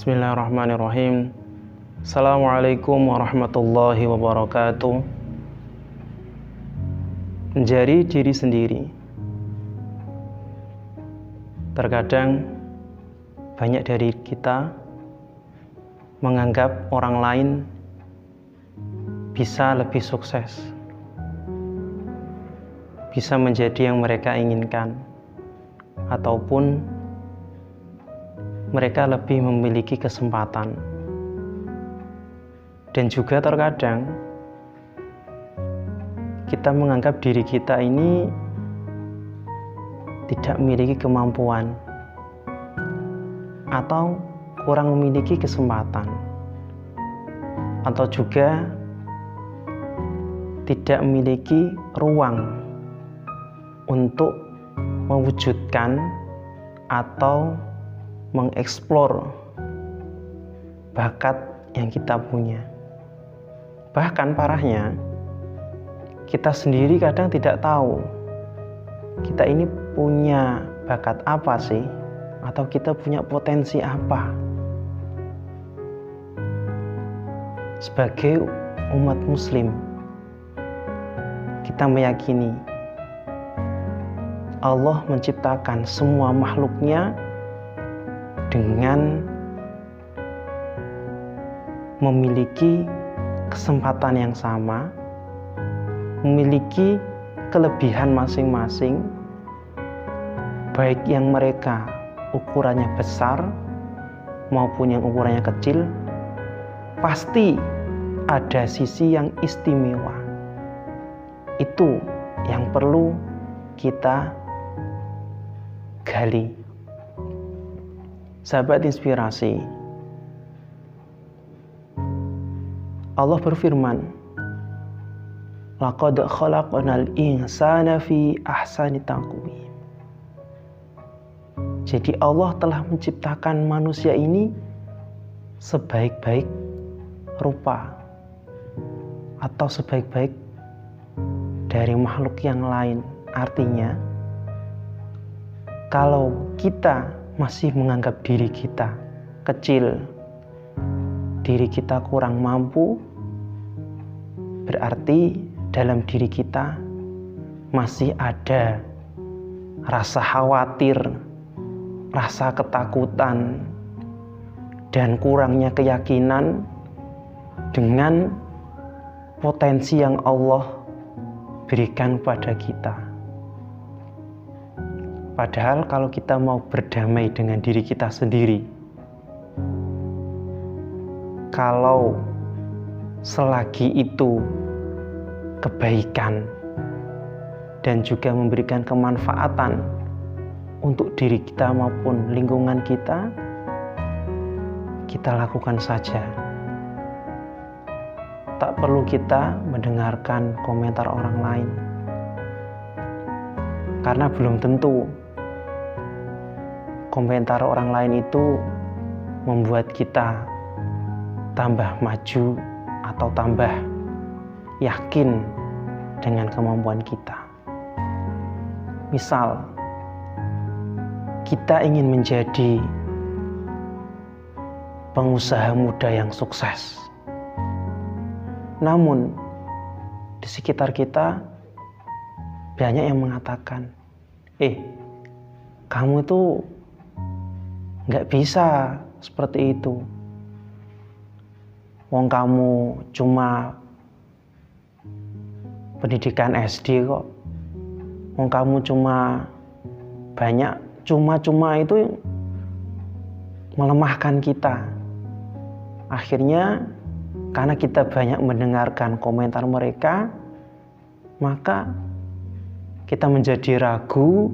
Bismillahirrahmanirrahim. Assalamualaikum warahmatullahi wabarakatuh. Menjadi diri sendiri. Terkadang banyak dari kita menganggap orang lain bisa lebih sukses, bisa menjadi yang mereka inginkan, ataupun mereka lebih memiliki kesempatan. Dan juga terkadang kita menganggap diri kita ini tidak memiliki kemampuan atau kurang memiliki kesempatan, atau juga tidak memiliki ruang untuk mewujudkan atau mengeksplor bakat yang kita punya. Bahkan parahnya, kita sendiri kadang tidak tahu kita ini punya bakat apa sih, atau kita punya potensi apa. Sebagai umat muslim, kita meyakini Allah menciptakan semua makhluknya dengan memiliki kesempatan yang sama, memiliki kelebihan masing-masing, baik yang mereka ukurannya besar maupun yang ukurannya kecil, pasti ada sisi yang istimewa. Itu yang perlu kita gali. Sahabat inspirasi, Allah berfirman, laqad khalaqnal insana fi ahsani taqwim. Jadi Allah telah menciptakan manusia ini sebaik-baik rupa, atau sebaik-baik dari makhluk yang lain. Artinya, kalau kita masih menganggap diri kita kecil, diri kita kurang mampu, berarti dalam diri kita masih ada rasa khawatir, rasa ketakutan, dan kurangnya keyakinan dengan potensi yang Allah berikan pada kita. Padahal kalau kita mau berdamai dengan diri kita sendiri, kalau selagi itu kebaikan dan juga memberikan kemanfaatan untuk diri kita maupun lingkungan kita, kita lakukan saja. Tak perlu kita mendengarkan komentar orang lain, karena belum tentu komentar orang lain itu membuat kita tambah maju atau tambah yakin dengan kemampuan kita. Misal, kita ingin menjadi pengusaha muda yang sukses, namun di sekitar kita banyak yang mengatakan, kamu itu nggak bisa seperti itu. Wong kamu cuma pendidikan SD kok. Wong kamu cuma banyak cuma itu melemahkan kita. Akhirnya karena kita banyak mendengarkan komentar mereka, maka kita menjadi ragu.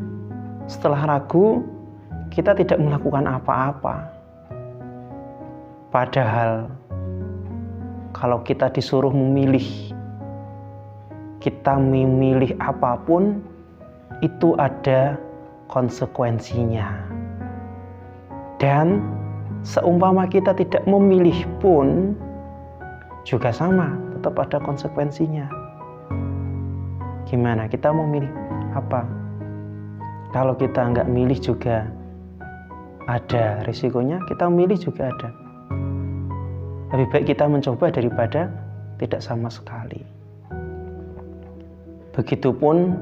Setelah ragu, kita tidak melakukan apa-apa. Padahal kalau kita disuruh memilih, kita memilih apapun itu ada konsekuensinya. Dan seumpama kita tidak memilih pun juga sama, tetap ada konsekuensinya. Gimana? Kita mau milih apa? Kalau kita nggak milih juga ada risikonya, kita memilih juga ada. Lebih baik kita mencoba daripada tidak sama sekali. Begitupun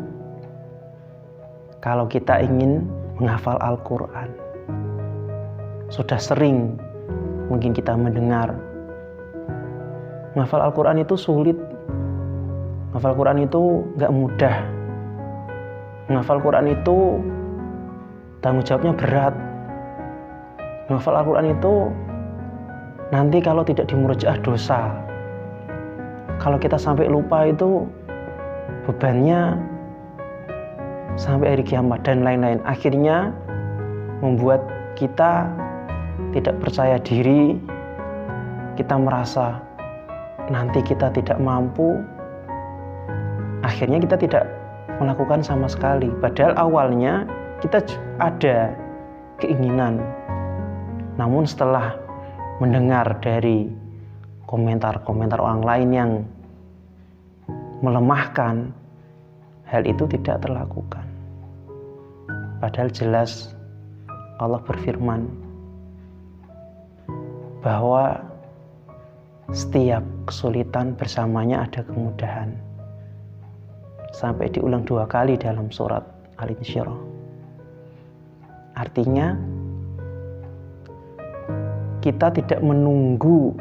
kalau kita ingin menghafal Al-Quran. Sudah sering mungkin kita mendengar, menghafal Al-Quran itu sulit, menghafal Al-Quran itu gak mudah, menghafal Al-Quran itu tanggung jawabnya berat, menghafal Al-Quran itu nanti kalau tidak dimurojaah dosa, kalau kita sampai lupa itu bebannya sampai hari kiamat dan lain-lain. Akhirnya membuat kita tidak percaya diri, kita merasa nanti kita tidak mampu, akhirnya kita tidak melakukan sama sekali. Padahal awalnya kita ada keinginan, namun setelah mendengar dari komentar-komentar orang lain yang melemahkan, hal itu tidak terlakukan. Padahal jelas Allah berfirman bahwa setiap kesulitan bersamanya ada kemudahan. Sampai diulang 2 kali dalam surat Al-Insyirah. Artinya kita tidak menunggu,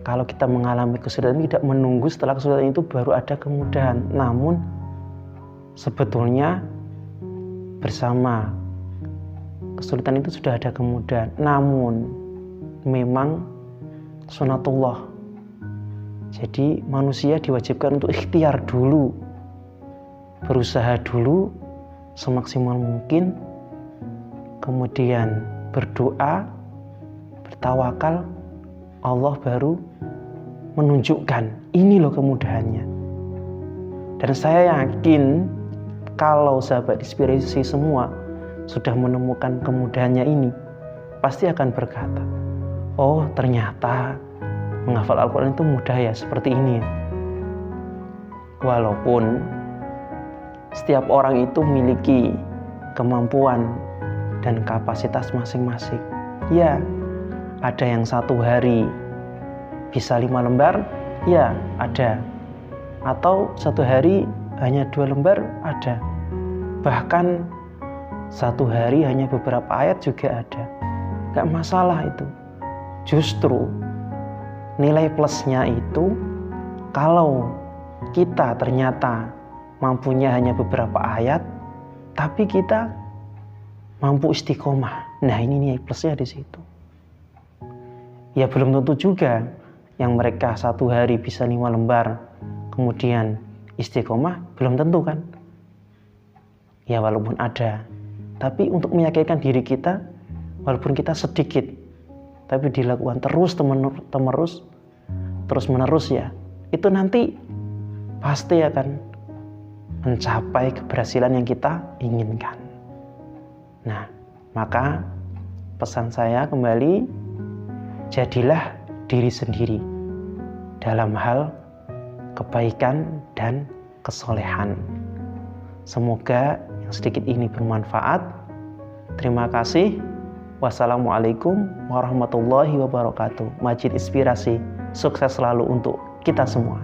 kalau kita mengalami kesulitan tidak menunggu setelah kesulitan itu baru ada kemudahan. Namun sebetulnya bersama kesulitan itu sudah ada kemudahan. Namun memang sunatullah. Jadi manusia diwajibkan untuk ikhtiar dulu, berusaha dulu semaksimal mungkin, kemudian berdoa, bertawakal, Allah baru menunjukkan ini loh kemudahannya. Dan saya yakin kalau sahabat inspirasi semua sudah menemukan kemudahannya ini, pasti akan berkata, oh ternyata menghafal Al-Quran itu mudah ya, seperti ini. Walaupun setiap orang itu memiliki kemampuan dan kapasitas masing-masing. Ya, ada yang 1 hari bisa 5 lembar, ya ada. Atau 1 hari hanya 2 lembar, ada. Bahkan 1 hari hanya beberapa ayat juga ada. Gak masalah itu. Justru nilai plusnya itu kalau kita ternyata mampunya hanya beberapa ayat, tapi kita mampu istiqomah. Nah ini nilai plusnya di situ. Ya belum tentu juga yang mereka 1 hari bisa 5 lembar kemudian istiqomah, belum tentu kan. Ya walaupun ada, tapi untuk meyakinkan diri kita, walaupun kita sedikit, tapi dilakukan terus menerus ya, itu nanti pasti akan mencapai keberhasilan yang kita inginkan. Nah, maka pesan saya kembali, jadilah diri sendiri dalam hal kebaikan dan kesolehan. Semoga yang sedikit ini bermanfaat. Terima kasih. Wassalamualaikum warahmatullahi wabarakatuh. Majid Inspirasi, sukses selalu untuk kita semua.